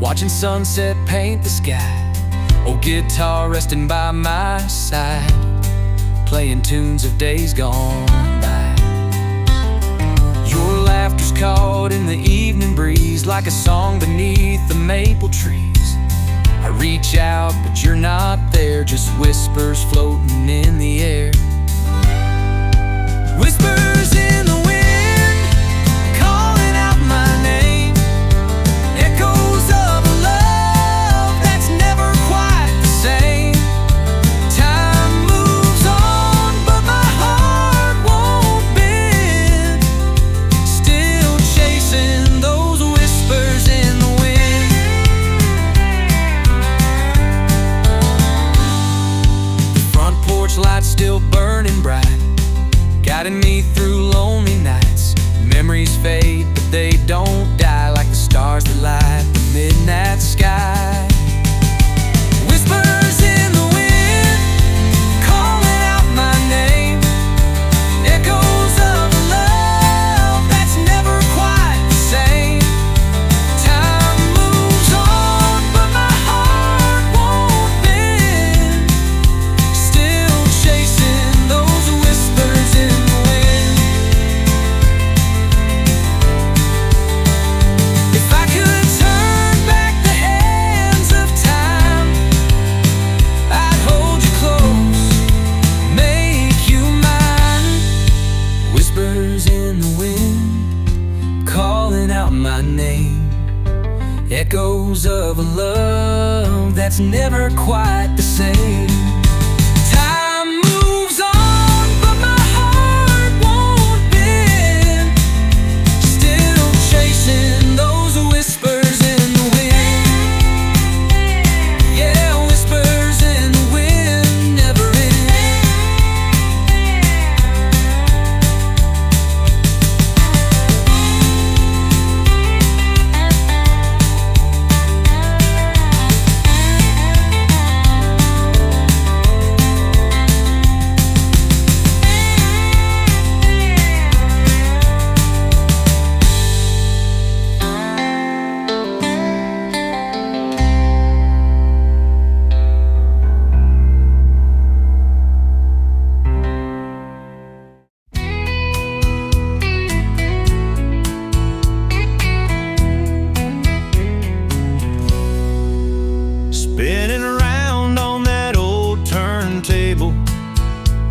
watching sunset paint the sky. Old guitar resting by my side, playing tunes of days gone by. Your laughter's caught in the evening breeze, like a song beneath the maple trees. I reach out, but you're not there, just whispers floating in the air. Whispers in the wind, calling out my name. Echoes of a love that's never quite the same. Time moves on, but my heart won't bend. Still chasing those whispers in the wind. The front porch light's still burning bright, guiding me through lonely nights. Memories fade, but they don't die, like the stars that light the midnight sky. Whispers in the wind, calling out my name. Echoes of a love that's never quite the same. Time moves on, but my heart won't bend. Still chasing those whispers in the wind. If I could turn back the hands of time, I'd hold you close, make you mine. Whispers in the wind, calling out my name. Echoes of a love that's never quite the same. Time moves on, but my heart won't bend. Still chasing those whispers in the wind. Yeah, whispers in the wind never end. Spinning around on that old turntable,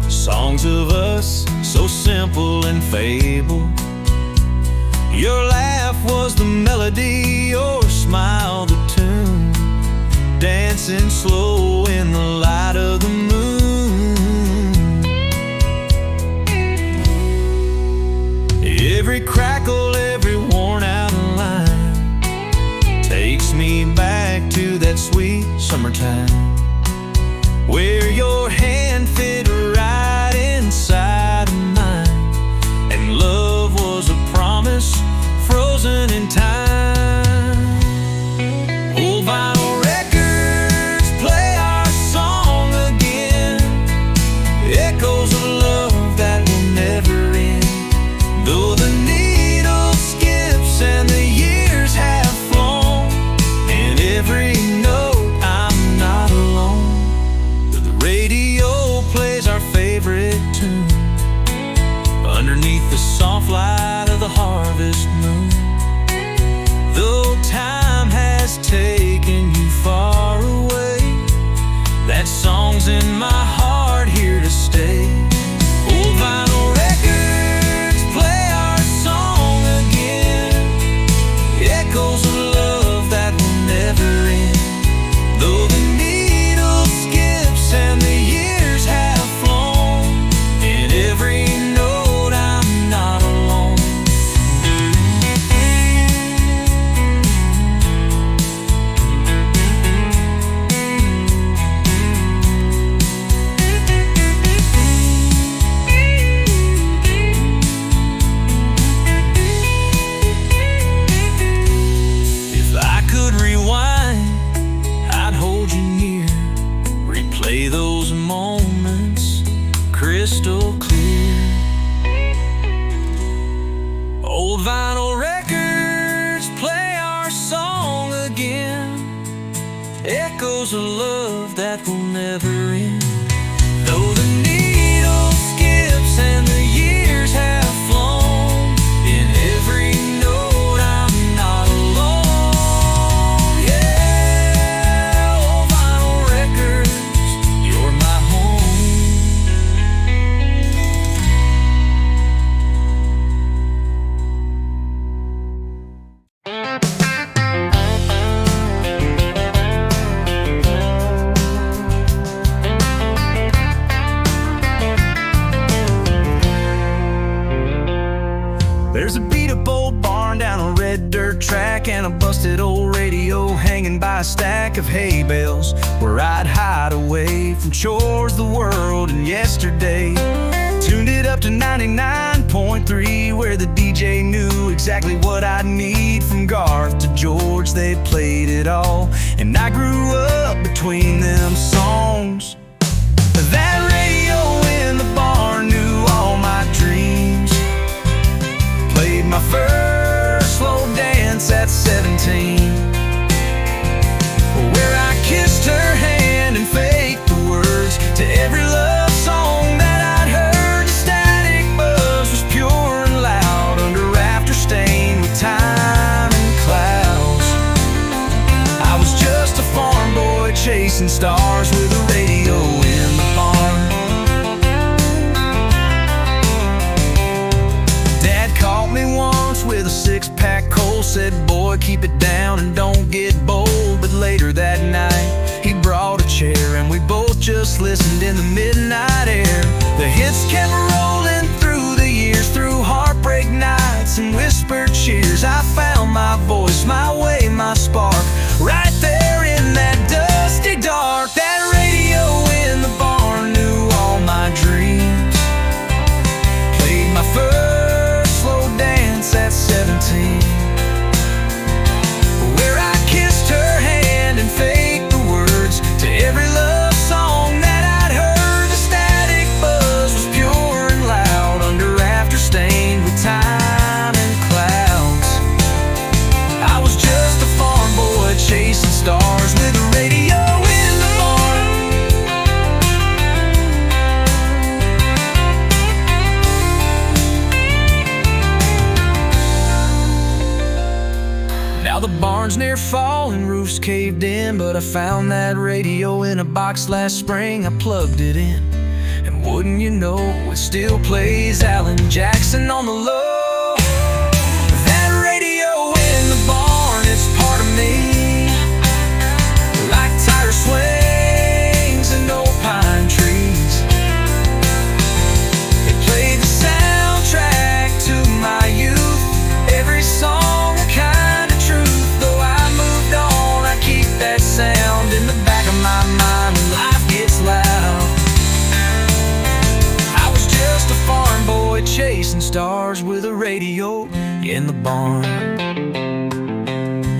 songs of us so simple and fable. Your laugh was the melody, your smile the tune, dancing slow in the light of the moon. Every crackle, every worn out line takes me back to that sweet summertime, where your hand fit right inside of mine, and love was a promise frozen in time. Old vinyl records play echoes of love that will never end. Though the needle skips and the years have flown, in every note I'm not alone. Yeah, old vinyl records, you're my home. There's a beat-up old barn down a red dirt track, and a busted old radio hanging by a stack of hay bales, where I'd hide away from chores, the world, and yesterday. Tuned it up to 99.3, where the DJ knew exactly what I'd need. From Garth to George, they played it all, and I grew up between them songs. That radio in the barn knew all my dreams. Played my first slow dance at 17, where I kissed her hand and faked the words to every love song that I'd heard. The static buzz was pure and loud under rafter stained with time and clouds. I was just a farm boy chasing stars with a radio in the barn. Caught me once with a six-pack cold, said, boy, keep it down and don't get bold. But later that night, he brought a chair, and we both just listened in the midnight air. The hits kept rolling through the years, through heartbreak nights and whispered cheers. I found my voice, my way, my spark, right there in that dusty dark. That radio in the barn knew all my dreams. Played my first dance at 17, where I kissed her hand and faked the words to every love song that I'd heard. The static buzz was pure and loud under rafter stained with time and clouds. I was just a farm boy chasing stars with a radio in the barn. Now the barn's near falling, roof's caved in, but I found that radio in a box last spring. I plugged it in, and wouldn't you know, it still plays Alan Jackson on the low. That radio in the barn, it's part of me, like tire swings and old pine trees. It played the soundtrack to my youth, every song a kind of truth. Though I moved on, I keep that sound in the back of my mind when life gets loud. I was just a farm boy chasing stars with a radio in the barn.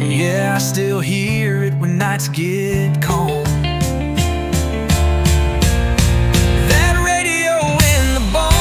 Yeah, I still hear it when nights get calm. That radio in the barn.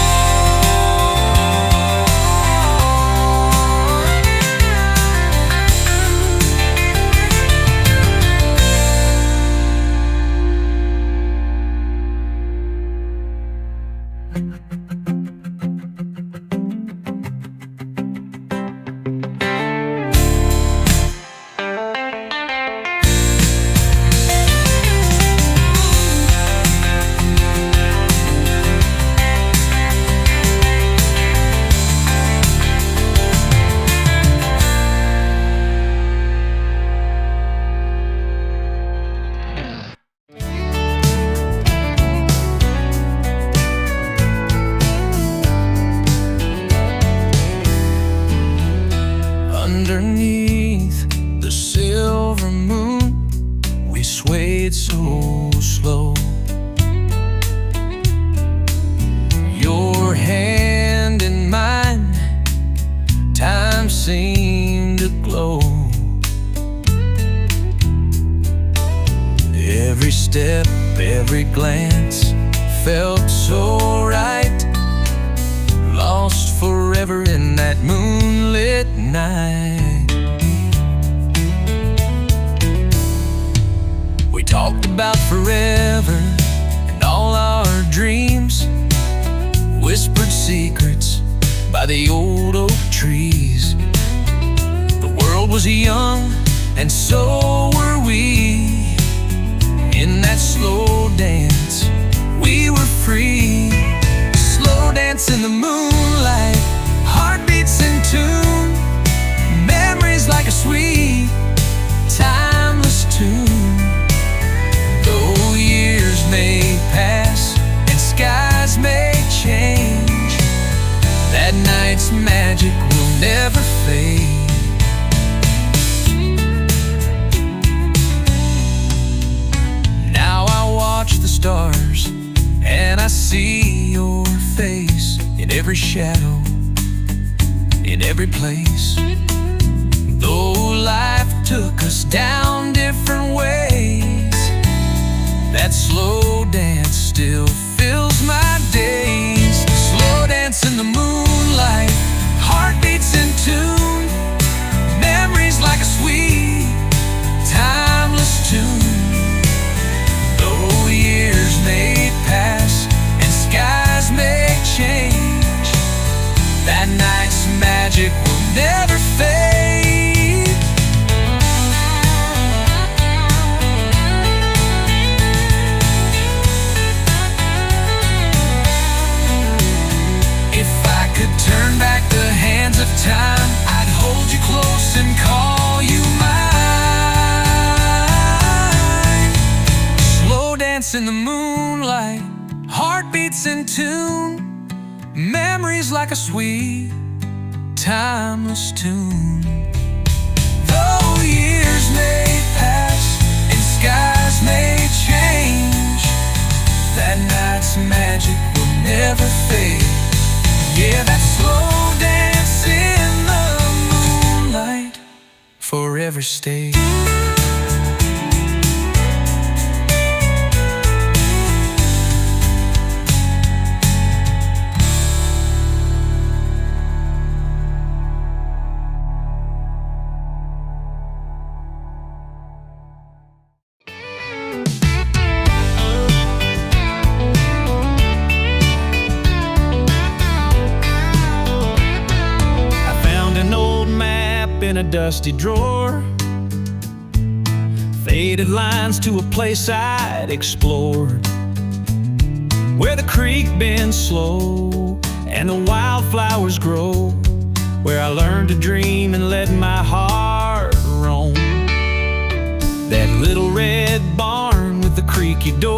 Underneath the silver moon, we swayed so slow. Your hand in mine, time seemed to glow. Every step, every glance felt so right. Lost forever in that moonlit night. We talked about forever and all our dreams, whispered secrets by the old oak trees. The world was young and so were we. In that slow dance we were free. Slow dance in the moonlight, heartbeats in tune, memories like a sweet, timeless tune. Though years may pass and skies may change, that night's magic will never fade. Now I watch the stars and I see your face in every shadow, in every place. Though life took us down different ways, that slow dance still fills my days. Slow dance in the moonlight, heartbeats in tune, memories like a sweet, timeless tune. Though years may pass and skies may change, that night's magic will never fade. Turn back the hands of time, I'd hold you close and call you mine. Slow dance in the moonlight, heartbeats in tune, memories like a sweet, timeless tune. Though years may pass and skies may change, that night's magic will never fade. Yeah, that slow dance in the moonlight forever stays. In a dusty drawer, faded lines to a place I'd explored, where the creek bends slow and the wildflowers grow, where I learned to dream and let my heart roam. That little red barn with the creaky door,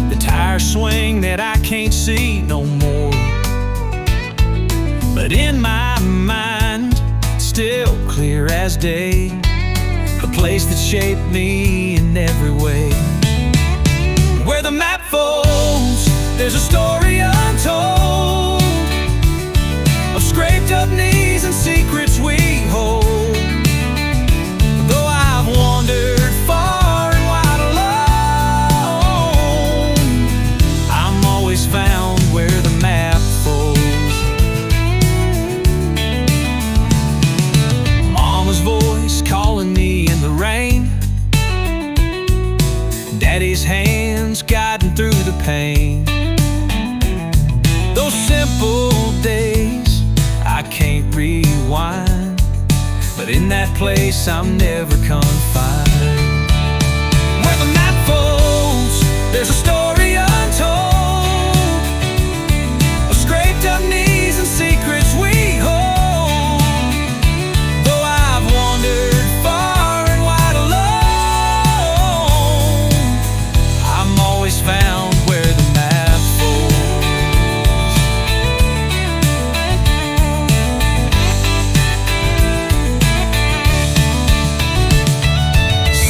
the tire swing that I can't see no more, but in my mind, still clear as day, the place that shaped me in every way. Where the map folds, there's a story untold, of scraped up knees and secrets we hold. Though I've wandered far and wide alone, I'm always found where the map folds. Voice calling me in the rain, Daddy's hands guiding through the pain. Those simple days I can't rewind, but in that place I'm never confined. Where the map folds, there's a story untold, of scraped up knees and secrets we hold. Found where the map folds.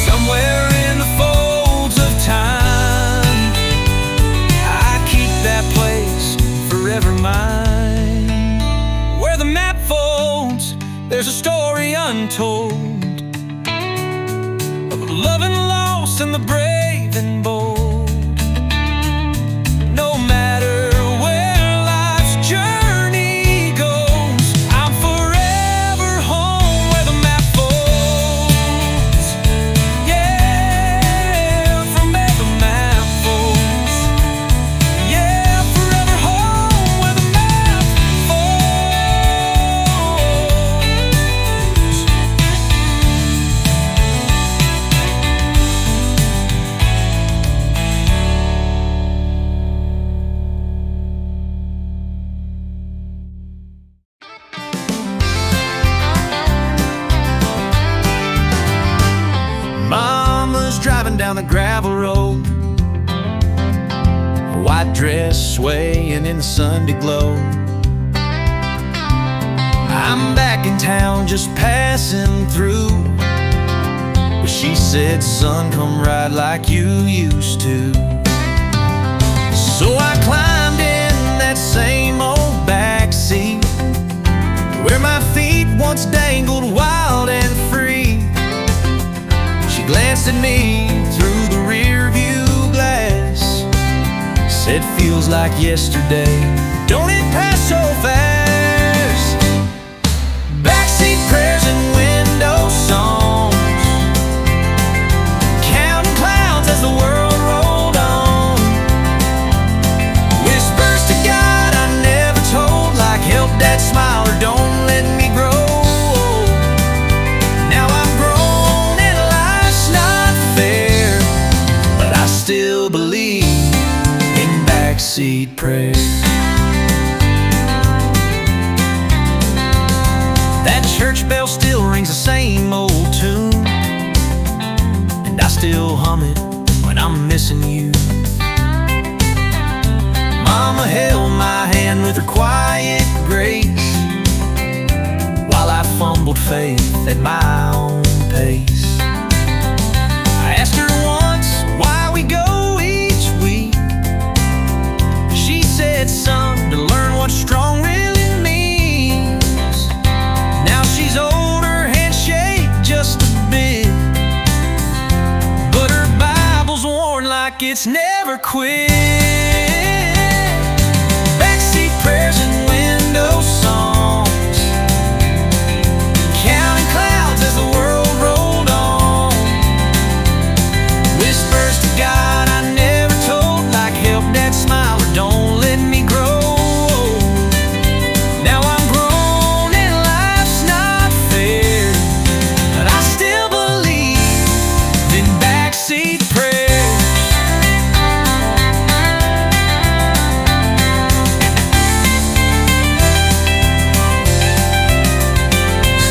Somewhere in the folds of time, I keep that place forever mine. Where the map folds, there's a story untold, of love and loss and the brave and bold. Yeah. swaying in the Sunday glow. I'm back in town just passing through, but she said, son, come ride like you used to. So I climbed in that same old backseat, where my feet once dangled wild and free. She glanced at me through the rear view glass, said, feels like yesterday, don't it pass so fast? Backseat prayers and window songs, counting clouds as the world rolled on. Whispers to God I never told, like help Dad smile or don't let me grow. Now I'm grown and life's not fair, but I still believe in backseat prayers. That church bell still rings the same old tune, and I still hum it when I'm missing you. Mama held my hand with her quiet grace, while I fumbled faith at my own pace. I asked her once why we go each week. She said, son, to learn what strong really means. Now she's older, handshake just a bit, but her Bible's worn like it's never quit. Backseat prayers and window songs, counting clouds as the world rolled on. Whispers to God I never told, like help Dad smile or don't let me grow. Now I'm grown and life's not fair, but I still believe in backseat prayers.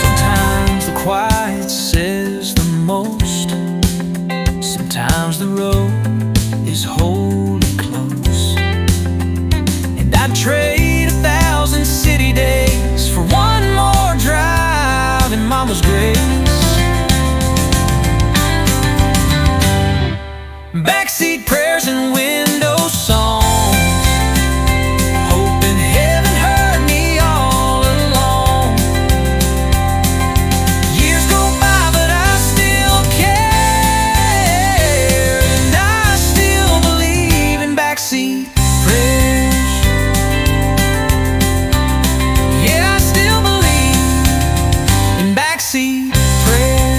Sometimes the quiet says the most, sometimes the road is wholly close, and I'd trade 1,000 city days for one more drive in Mama's grace. Backseat prayers and window songs, hoping heaven heard me all along. Years go by but I still care, and I still believe in backseat prayers. Yeah, I still believe in backseat prayers.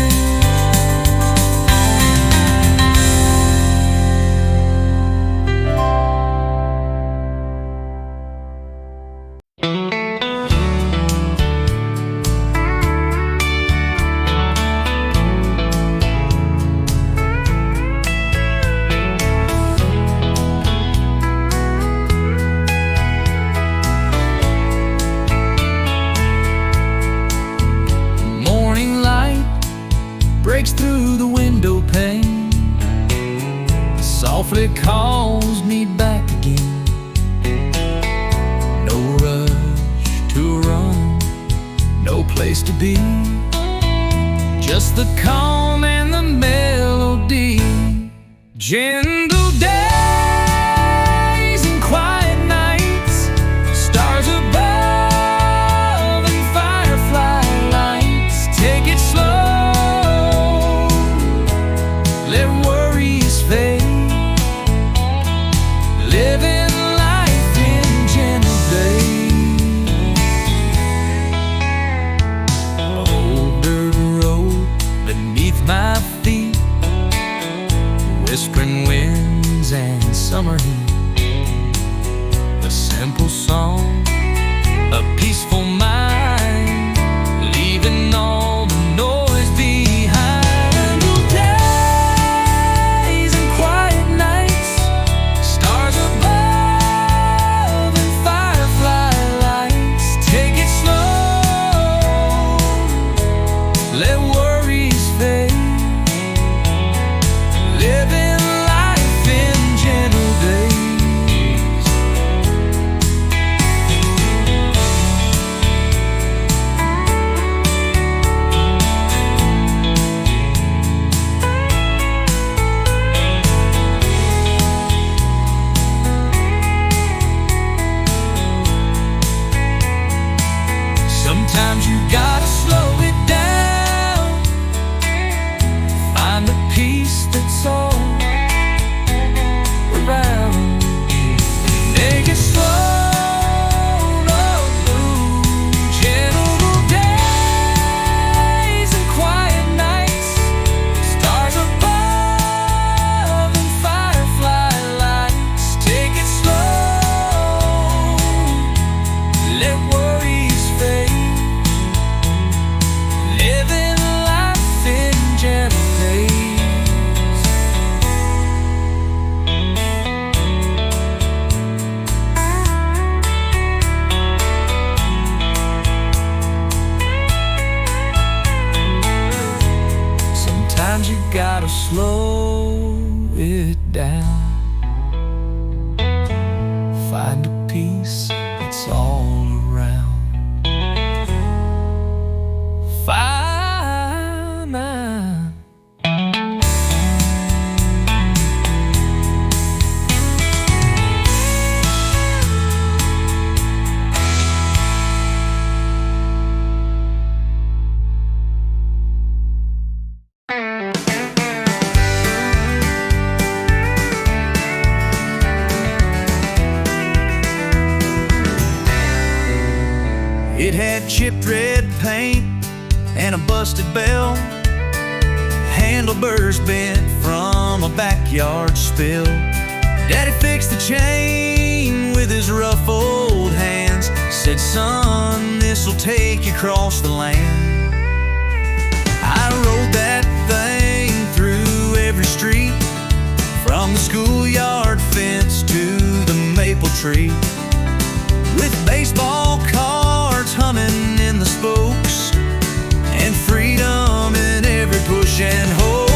Morning light breaks through the window pane, softly calls me back again. No rush to run, no place to be, just the calm and the melody. Gentle days and quiet nights, stars above and firefly lights. Take it slow, let worries fade, living life in gentle days. Old dirt road beneath my feet, whispering winds and summer heat. A simple song, a peaceful mind, leaving all the noise behind. Days and quiet nights, stars above and firefly lights. Take it slow, let worries fade, living life in gentle days. gotta slow it down. Find a peace that's all around. Find It had chipped red paint and a busted bell, handlebars bent from a backyard spill. Daddy fixed the chain with his rough old hands, said, "Son, this'll take you across the land." I rode that thing through every street, from the schoolyard fence to the maple tree, with baseball cards humming in the spokes, and freedom in every push and hope.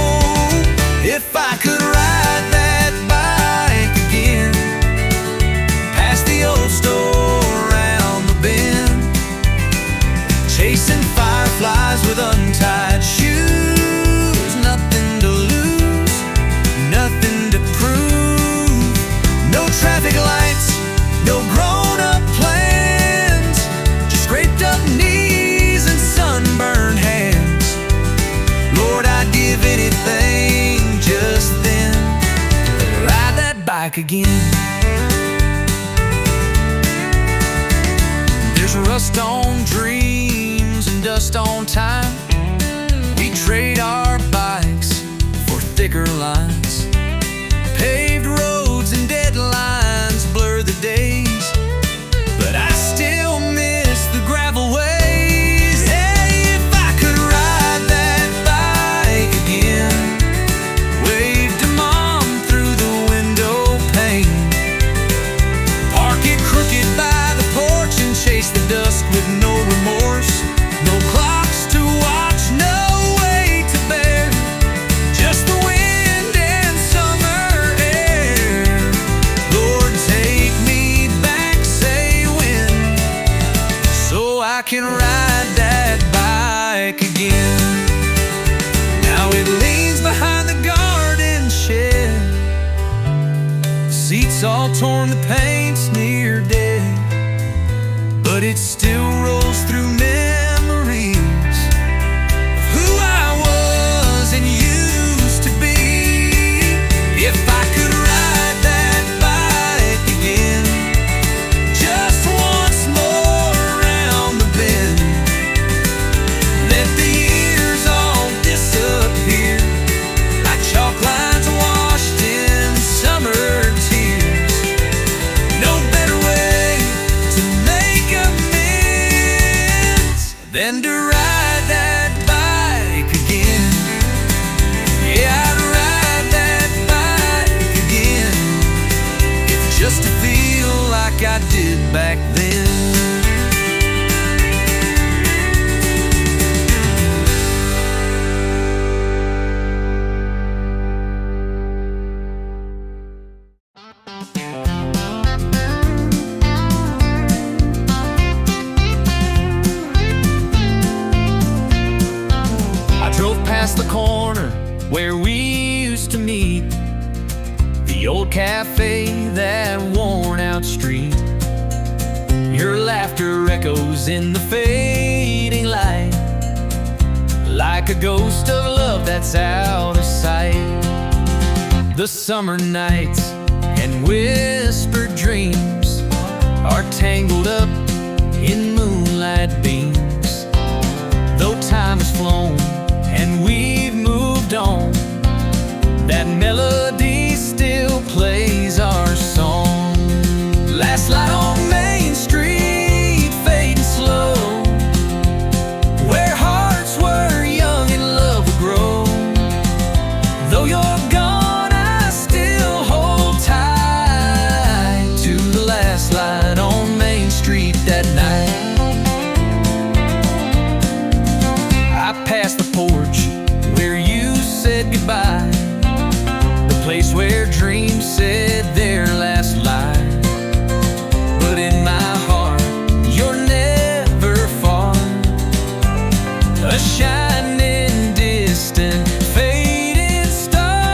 If I could ride that bike again, past the old store around the bend, chasing fireflies with untied shoes, nothing to lose, nothing to prove. No traffic lights, no grown-up plans, just scraped up knees and sunburned hands. Lord, I'd give anything just then to ride that bike again. There's rust on dreams and dust on time. We trade our bikes for thicker lines. Paved roads and deadlines blur the days, but I still miss the gravel ways. Hey, if I could ride that bike again, wave to Mom through the window pane, park it crooked by the porch and chase the dusk with no remorse. No clocks to watch, no weight to bear, just the wind and summer air. Lord, take me back, say when, so I can ride that bike again. Now it leans behind the garden shed, seats all torn, the paint's near dead, but it still rolls through memories of who I was and used to be. If I could ride that bike again, just once more around the bend, let the years all disappear like chalk lines washed in summer tears. No better way to make amends than to ride that bike again. Yeah, I'd ride that bike again, if just to feel like I did back then. I drove past the corner where we used to meet, the old cafe, that worn-out street. Your laughter echoes in the fading light, like a ghost of love that's out of sight. The summer nights and whispered dreams are tangled up in moonlight beams. Though time has flown and we've moved on, that melody still plays our song. Last light on Main Street, fading slow, where hearts were young and love would grow. Though you're gone, I still hold tight to the last light on Main Street that night. I passed the goodbye, the place where dreams said their last lie. But in my heart, you're never far, a shining, distant, fading star.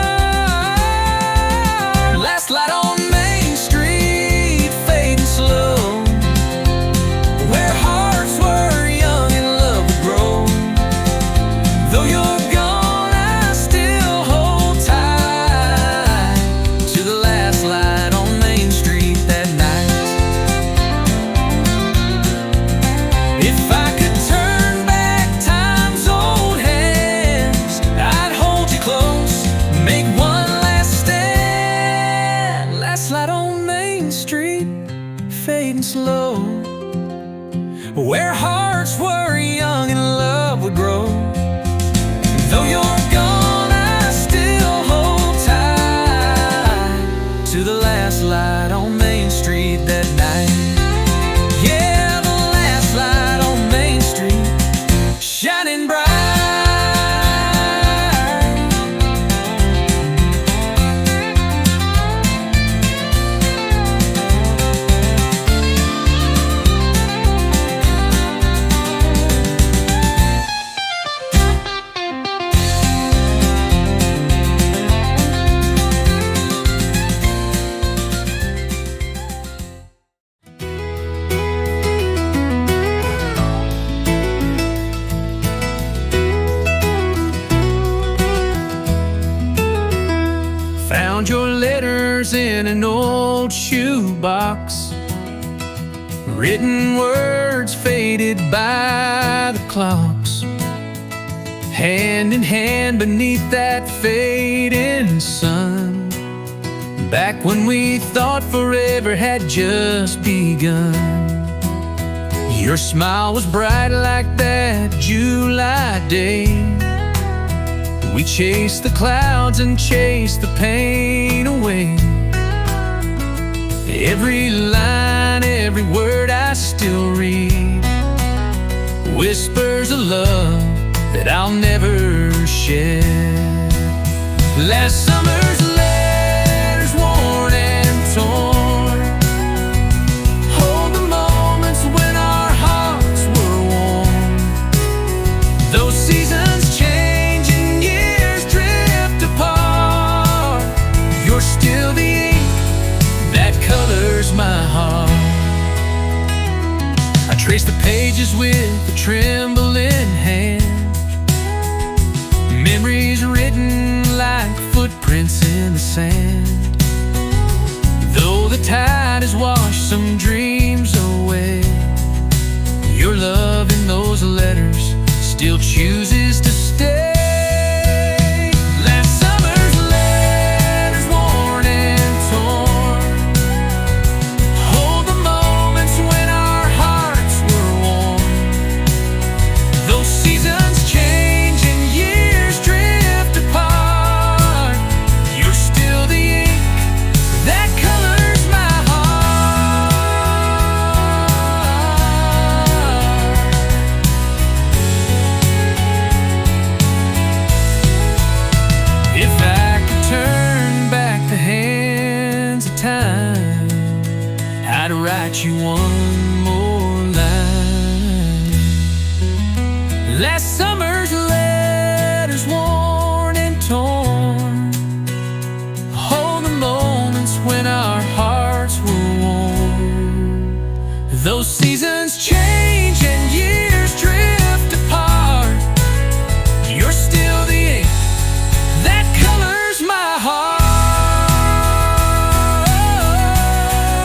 Last light on Main Street, fading slow, where hearts were young and love would grow. Though you're gone, I still hold tight to the last light on Main Street that night. If I could turn back time's old hands, I'd hold you close, make one last stand. Last light on Main Street, fading slow, where hearts were young and love would grow. Though you're gone, I still hold tight to the last light on Main Street that night. Yeah, the last light on Main Street, shining bright. Found your letters in an old shoebox, written words faded by the clocks, hand in hand beneath that fading sun, back when we thought forever had just begun. Your smile was bright like that July day. We chased the clouds and chased the pain away. Every line, every word I still read, whispers of love that I'll never shed. Last summer's letters worn and torn, hold the moments when our hearts were warm. Those seasons change and years drift apart. You're still the ink that colors my heart. I trace the pages with a trembling hand, memories written like footprints in the sand. Though the tide has washed some dreams away, your love in those letters still chooses to stay. Last summer's letters worn and torn, hold the moments when our hearts were warm. Those seasons change and years drift apart. You're still the ink that colors my heart. If I could turn back the hands of time, I'd write you one more line. Last summer's letters worn and torn, hold the moments when our hearts were warm. Those seasons change and years drift apart. You're still the ink that colors my heart.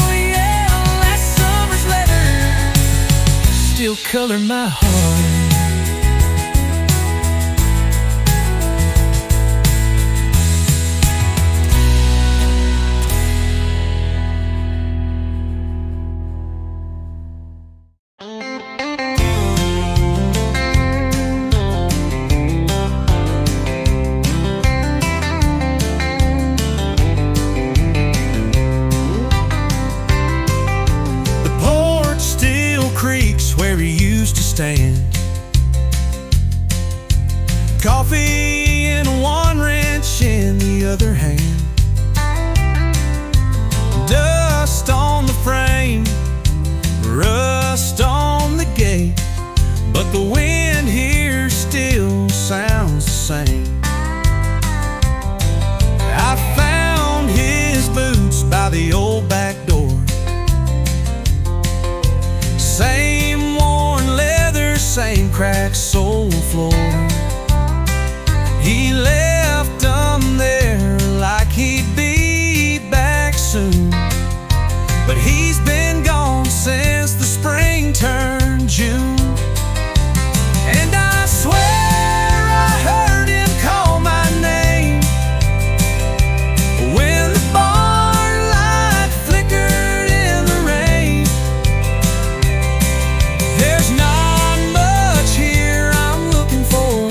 Oh, yeah, last summer's letters still color my heart. Coffee in one wrench other hand. Dust on the frame, rust on the gate, but the wind here still sounds the same. I found his boots by the old back door. Same worn leather, same cracked sole floor. He left them there like he'd be back soon, but he's been gone since the spring turned June. And I swear I heard him call my name when the barn light flickered in the rain. There's not much here I'm looking for,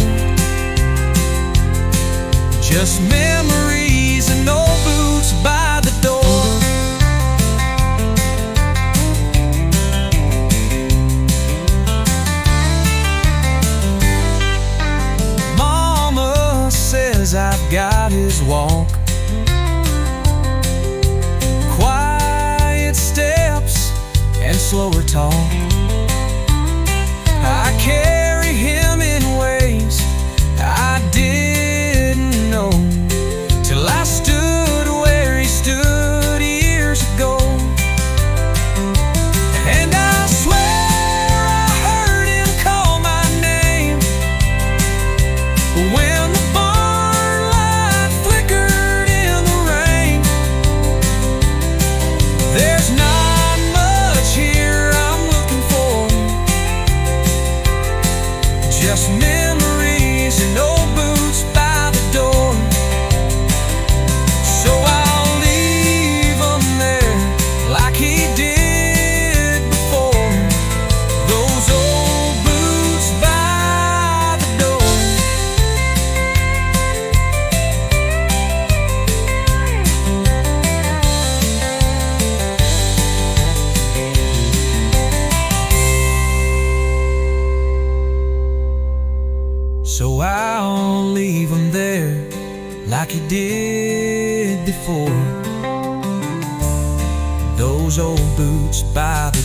just memories and old boots by the door. Mama says I've got his walk, quiet steps and slower talk. I carry him in ways I didn't know till I stood where he stood years ago. And I swear I heard him call my name when the barn light flickered in the rain. There's not much here I'm looking for, just memories and old boots by the door. So I'll leave 'em there like he did before, those old boots by the door. So I'll leave 'em there like he did before, those old boots by the